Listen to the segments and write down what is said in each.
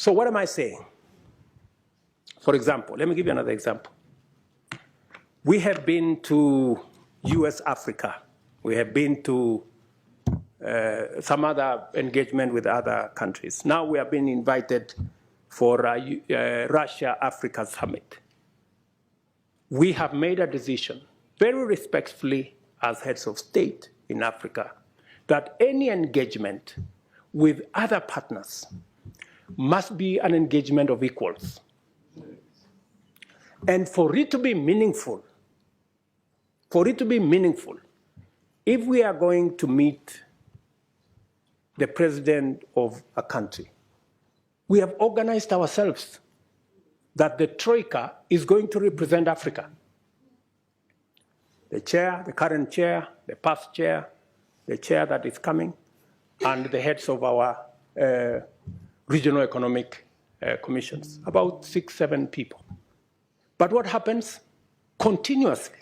So what am I saying? For example, let me give you another example. We have been to US Africa. We have been to some other engagement with other countries. Now we have been invited for Russia-Africa Summit. We have made a decision, very respectfully as heads of state in Africa, that any engagement with other partners must be an engagement of equals. And for it to be meaningful, if we are going to meet the president of a country, we have organized ourselves that the Troika is going to represent Africa. The chair, the current chair, the past chair, the chair that is coming, and the heads of our regional economic commissions, about 6, 7 people. But what happens continuously?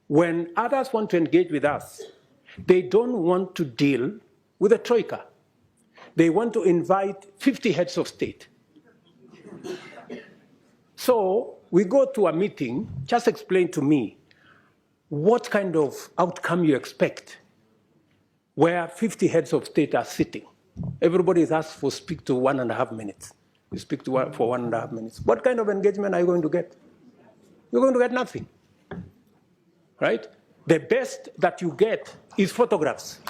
When others want to engage with us, they don't want to deal with the Troika. They want to invite 50 heads of state. So we go to a meeting, just explain to me what kind of outcome you expect where 50 heads of state are sitting. Everybody is asked to speak to 1.5 minutes. You speak to one for 1.5 minutes. What kind of engagement are you going to get? You're going to get nothing, right? The best that you get is photographs.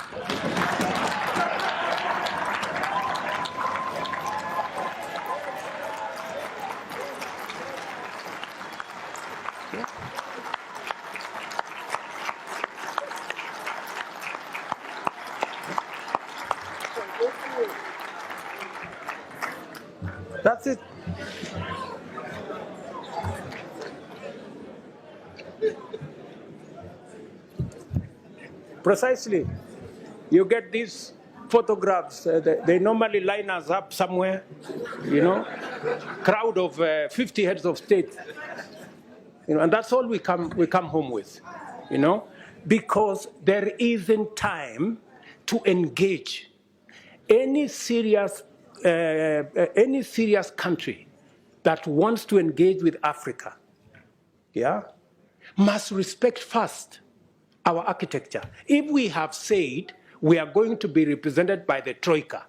That's it. Precisely. You get these photographs, they normally line us up somewhere, crowd of 50 heads of state. And that's all we come home with, because there isn't time to engage. Any serious country that wants to engage with Africa, must respect first our architecture. If we have said we are going to be represented by the Troika,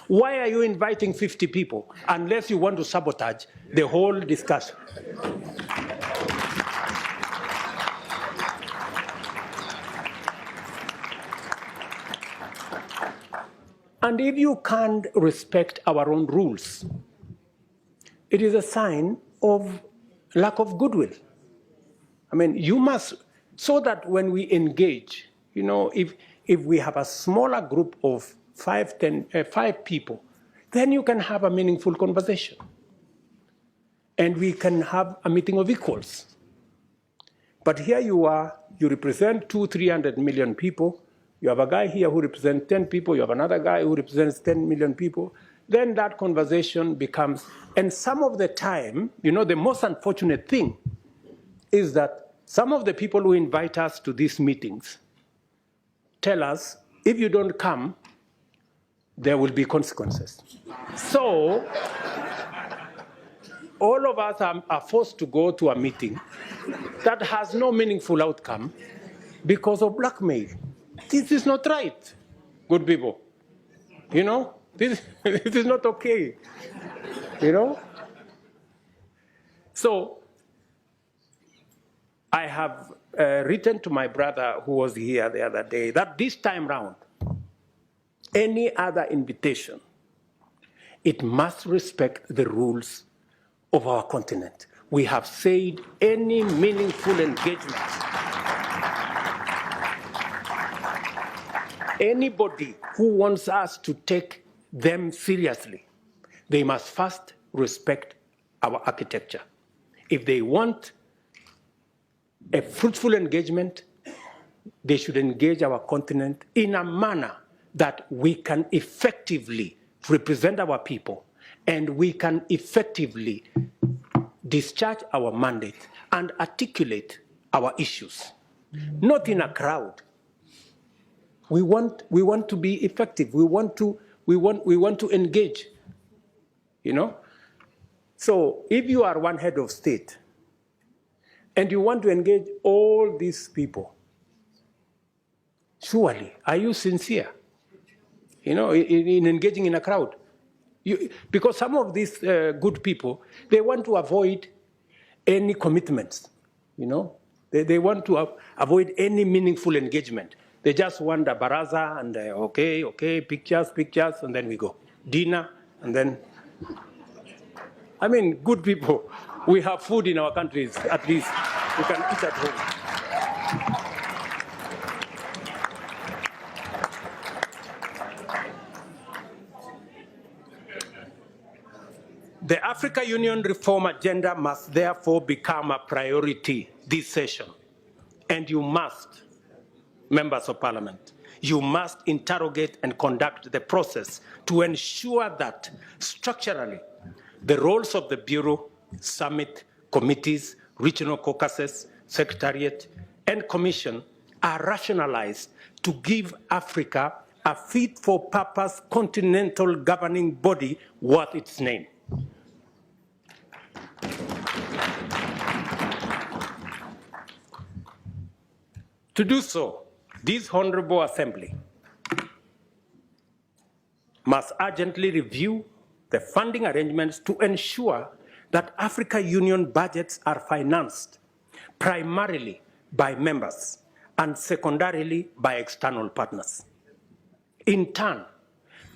why are you inviting 50 people unless you want to sabotage the whole discussion? And if you can't respect our own rules, it is a sign of lack of goodwill. I mean, you must, so that when we engage, if we have a smaller group of 5 people, then you can have a meaningful conversation. And we can have a meeting of equals. But here you are, you represent 200-300 million people. You have a guy here who represents 10 people. You have another guy who represents 10 million people. Then that conversation becomes, and some of the time, the most unfortunate thing is that some of the people who invite us to these meetings tell us, if you don't come, there will be consequences. So all of us are forced to go to a meeting that has no meaningful outcome because of blackmail. This is not right, good people. This is not okay. So I have written to my brother who was here the other day that this time round, any other invitation, it must respect the rules of our continent. We have said any meaningful engagement, anybody who wants us to take them seriously, they must first respect our architecture. If they want a fruitful engagement, they should engage our continent in a manner that we can effectively represent our people and we can effectively discharge our mandate and articulate our issues, not in a crowd. We want to be effective. We want to engage. you know? So if you are one head of state and you want to engage all these people, surely, are you sincere, you know, in engaging in a crowd? Because some of these good people, they want to avoid any commitments, you know? They want to avoid any meaningful engagement. They just want a baraza and okay, pictures, and then we go. Dinner, and then, I mean, good people. We have food in our countries, at least. We can eat at home. The Africa Union reform agenda must therefore become a priority this session. And you must, members of parliament, you must interrogate and conduct the process to ensure that structurally the roles of the Bureau, Summit, committees, regional caucuses, Secretariat, and Commission are rationalized to give Africa a fit-for-purpose continental governing body worth its name. To do so, this Honorable Assembly must urgently review the funding arrangements to ensure that Africa Union budgets are financed primarily by members and secondarily by external partners. In turn,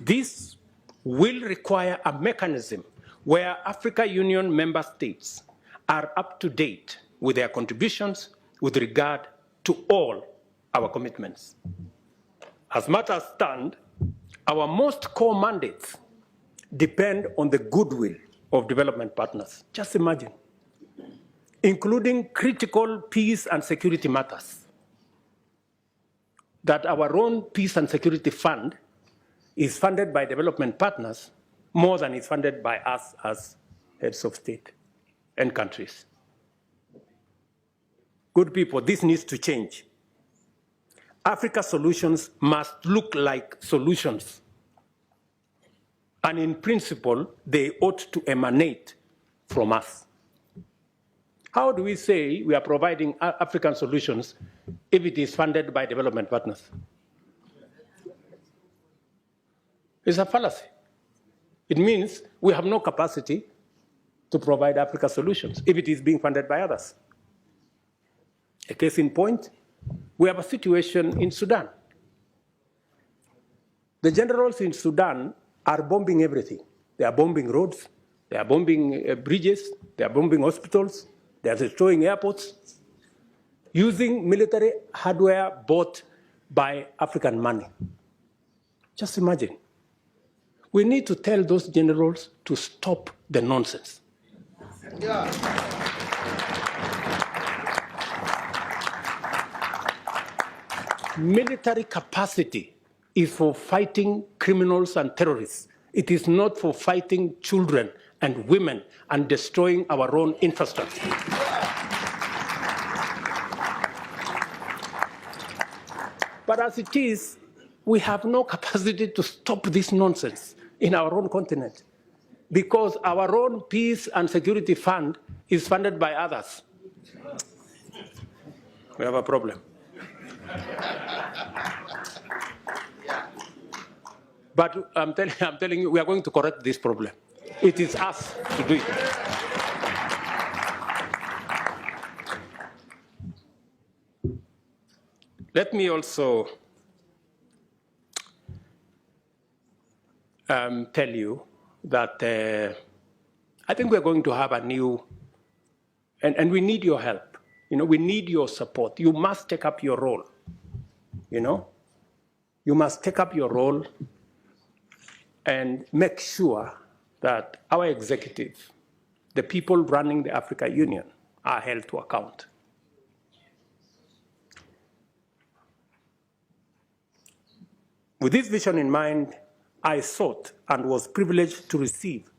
this will require a mechanism where Africa Union member states are up to date with their contributions with regard to all our commitments. As matters stand, our most core mandates depend on the goodwill of development partners. Just imagine, including critical peace and security matters, that our own peace and security fund is funded by development partners more than is funded by us as heads of state and countries. Good people, this needs to change. Africa solutions must look like solutions. And in principle, they ought to emanate from us. How do we say we are providing African solutions if it is funded by development partners? It's a fallacy. It means we have no capacity to provide Africa solutions if it is being funded by others. A case in point, we have a situation in Sudan. The generals in Sudan are bombing everything. They are bombing roads, they are bombing bridges, they are bombing hospitals, they are destroying airports, using military hardware bought by African money. Just imagine. We need to tell those generals to stop the nonsense. Yeah. Military capacity is for fighting criminals and terrorists. It is not for fighting children and women and destroying our own infrastructure. But as it is, we have no capacity to stop this nonsense in our own continent because our own peace and security fund is funded by others. We have a problem. But I'm telling you, we are going to correct this problem. It is us to do it. Let me also tell you that I think we're going to have a new, and we need your help. You know, we need your support. You must take up your role. You know, you must take up your role and make sure that our executive, the people running the Africa Union, are held to account. With this vision in mind, I sought and was privileged to receive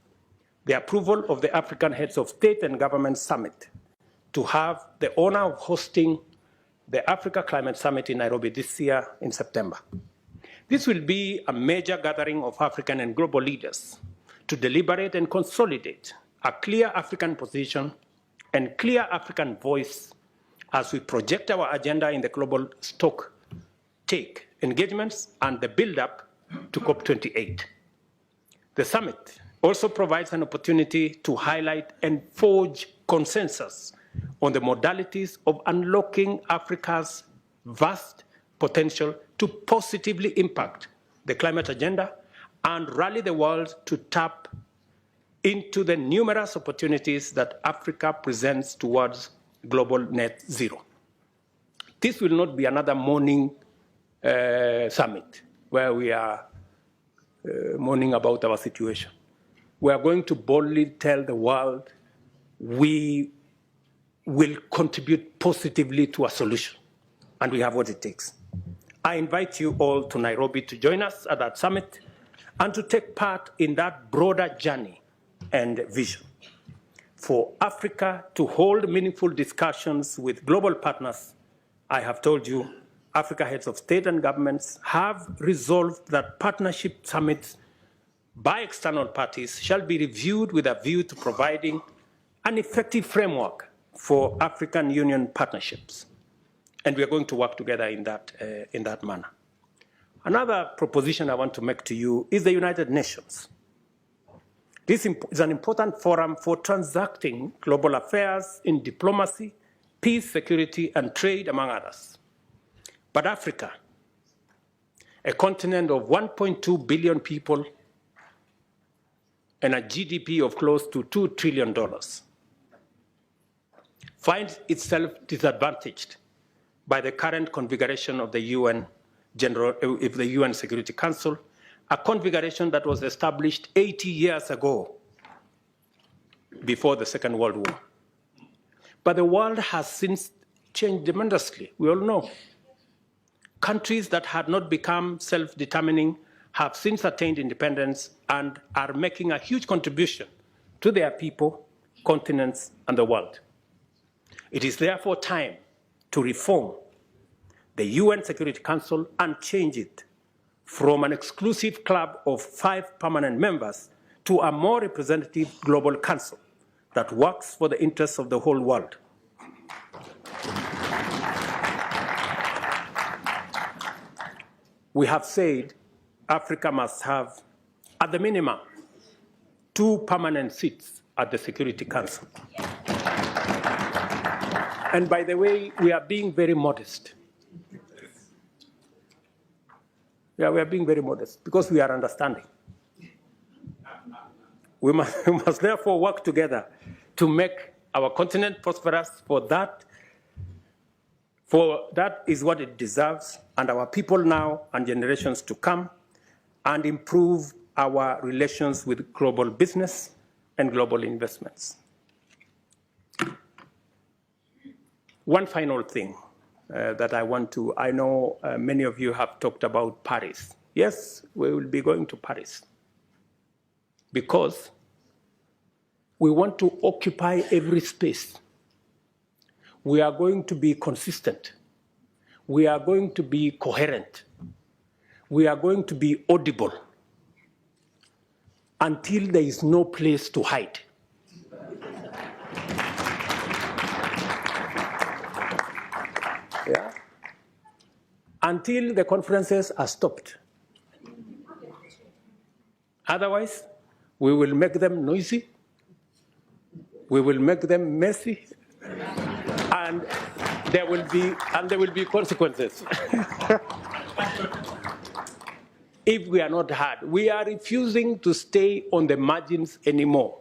the approval of the African Heads of State and Government Summit to have the honor of hosting the Africa Climate Summit in Nairobi this year in September. This will be a major gathering of African and global leaders to deliberate and consolidate a clear African position and clear African voice as we project our agenda in the global stock take engagements and the build-up to COP28. The summit also provides an opportunity to highlight and forge consensus on the modalities of unlocking Africa's vast potential to positively impact the climate agenda and rally the world to tap into the numerous opportunities that Africa presents towards global net zero. This will not be another morning summit where we are mourning about our situation. We are going to boldly tell the world we will contribute positively to a solution, and we have what it takes. I invite you all to Nairobi to join us at that summit and to take part in that broader journey and vision for Africa to hold meaningful discussions with global partners. I have told you, Africa heads of state and governments have resolved that partnership summits by external parties shall be reviewed with a view to providing an effective framework for African Union partnerships. And we are going to work together in that manner. Another proposition I want to make to you is the United Nations. This is an important forum for transacting global affairs in diplomacy, peace, security, and trade, among others. But Africa, a continent of 1.2 billion people and a GDP of close to $2 trillion, finds itself disadvantaged by the current configuration of the UN Security Council, a configuration that was established 80 years ago, before the Second World War. But the world has since changed tremendously, we all know. Countries that had not become self-determining have since attained independence and are making a huge contribution to their people, continents, and the world. It is therefore time to reform the UN Security Council and change it from an exclusive club of 5 permanent members to a more representative global council that works for the interests of the whole world. We have said Africa must have, at the minimum, 2 permanent seats at the Security Council. And by the way, we are being very modest. Yeah, we are being very modest because we are understanding. We must therefore work together to make our continent prosperous, for that is what it deserves, and our people now and generations to come, and improve our relations with global business and global investments. One final thing that I know many of you have talked about Paris. Yes, we will be going to Paris because we want to occupy every space. We are going to be consistent. We are going to be coherent. We are going to be audible until there is no place to hide. Yeah? Until the conferences are stopped. Otherwise, we will make them noisy, we will make them messy, and there will be consequences. If we are not heard, we are refusing to stay on the margins anymore.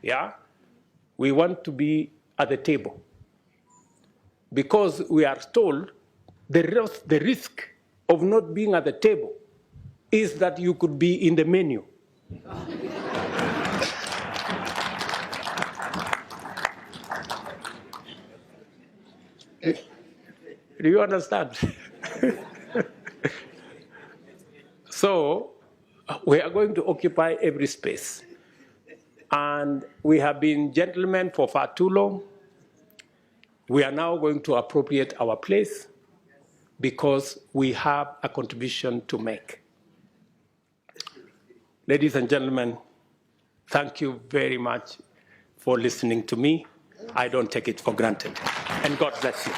Yeah? We want to be at the table. Because we are told the risk of not being at the table is that you could be in the menu. Do you understand? So we are going to occupy every space. And we have been gentlemen for far too long. We are now going to appropriate our place because we have a contribution to make. Ladies and gentlemen, Thank you very much for listening to me. I don't take it for granted. And God bless you.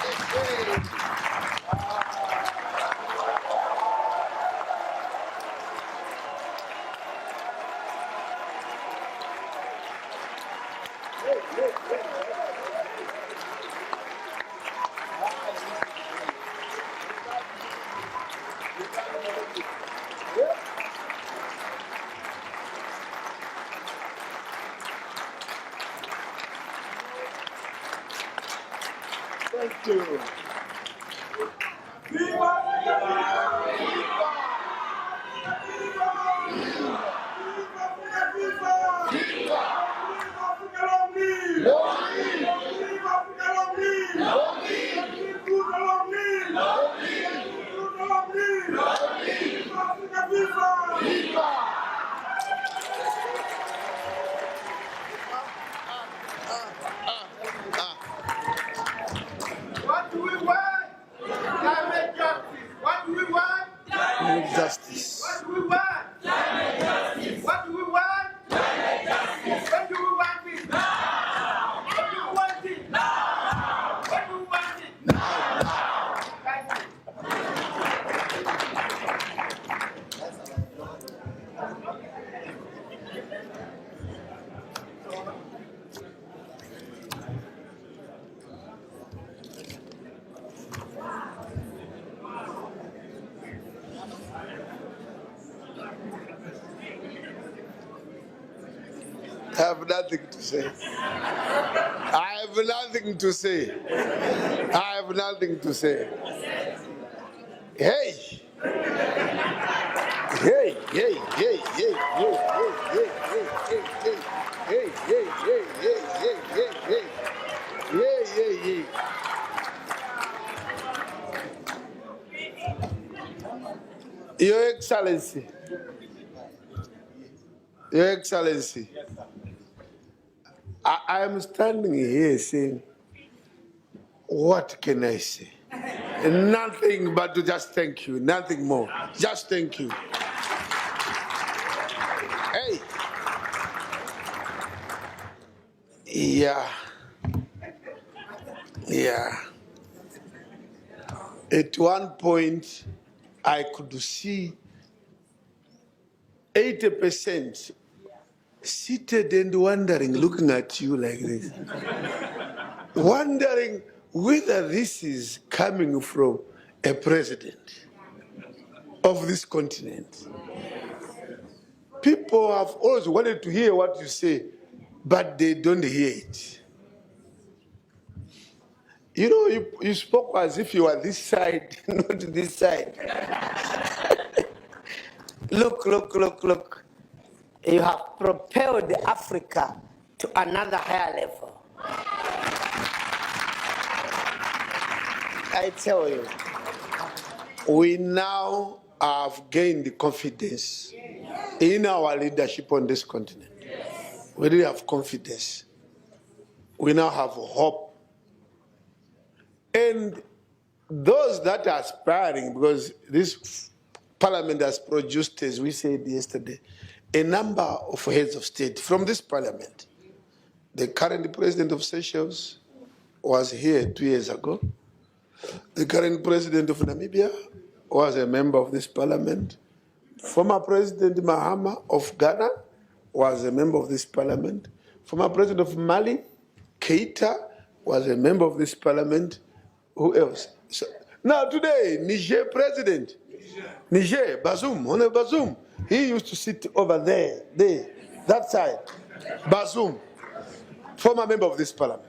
Thank you. What do we want? Climate justice. What do we want? Justice. What do we want? Climate justice. What do we want? Climate justice. When do we want it? Now. When do we want it? Now. When do we want it? Now. Thank you. I have nothing to say. I have nothing to say. I have nothing to say. Hey! Hey, hey, hey, hey, hey, hey, hey, hey, hey, hey, hey, hey, hey, hey, hey, hey, hey, hey, hey. Your Excellency. Your Excellency. I am standing here saying, what can I say? Nothing but to just thank you, nothing more. Just thank you. Hey. Yeah. Yeah. At one point, I could see 80% seated and wondering, looking at you like this. Wondering whether this is coming from a president of this continent. People have always wanted to hear what you say, but they don't hear it. You know, you spoke as if you were this side, not this side. Look. You have propelled Africa to another higher level. I tell you. We now have gained confidence in our leadership on this continent. We really have confidence. We now have hope. And those that are aspiring, because this parliament has produced, as we said yesterday, a number of heads of state from this parliament. The current president of Seychelles was here 2 years ago. The current president of Namibia was a member of this parliament. Former President Mahama of Ghana was a member of this parliament. Former President of Mali, Keita, was a member of this parliament. Who else? So, now today, Niger President, Niger, Bazoum, Honorable Bazoum, he used to sit over there, that side. Bazoum, former member of this parliament.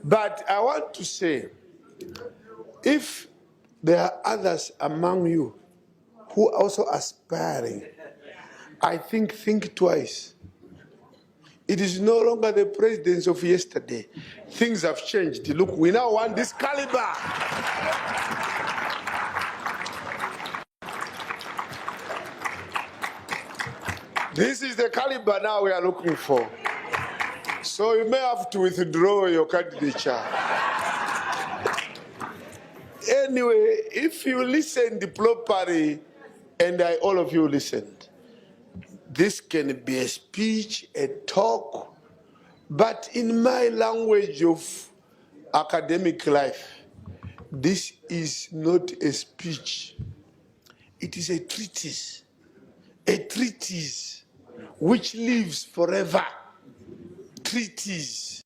But I want to say, if there are others among you who are also aspiring, I think twice. It is no longer the presidents of yesterday. Things have changed. Look, we now want this caliber. This is the caliber now we are looking for. So you may have to withdraw your candidature. Anyway, if you listened properly, and all of you listened, this can be a speech, a talk, but in my language of academic life, this is not a speech. It is a treatise which lives forever. Treatise.